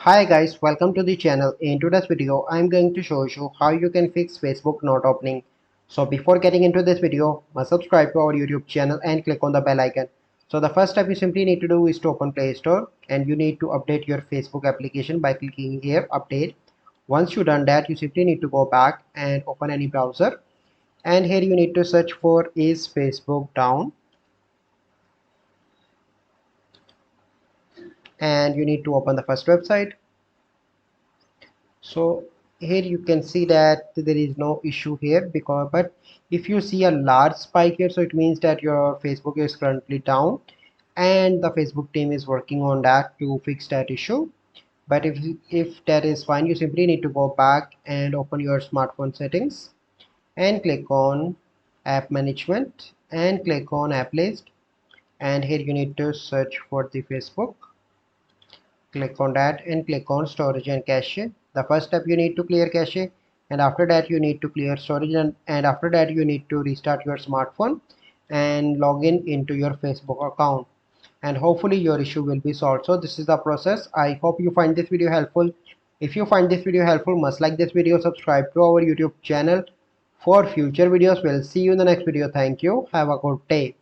Hi guys, welcome to the channel. In today's video, I'm going to show you how you can fix Facebook not opening. So before getting into this video, must subscribe to our YouTube channel and click on the bell icon. So the first step you simply need to do is to open Play Store and you need to update your Facebook application by clicking here, update. Once you've done that, you simply need to go back and open any browser. And here you need to search for is Facebook down, and you need to open the first website. So here you can see that there is no issue here, but if you see a large spike here, so it means that your Facebook is currently down and the Facebook team is working on that to fix that issue. But if that is fine, you simply need to go back and open your smartphone settings and click on app management and click on app list, and here you need to search for the Facebook. Click on that and click on storage and cache. The first step, you need to clear cache, and after that you need to clear storage, and after that you need to restart your smartphone and log in into your Facebook account, and hopefully your issue will be solved. So this is the process. I hope you find this video helpful. If you find this video helpful, must like this video, subscribe to our YouTube channel for future videos. We'll see you in the next video. Thank you. Have a good day.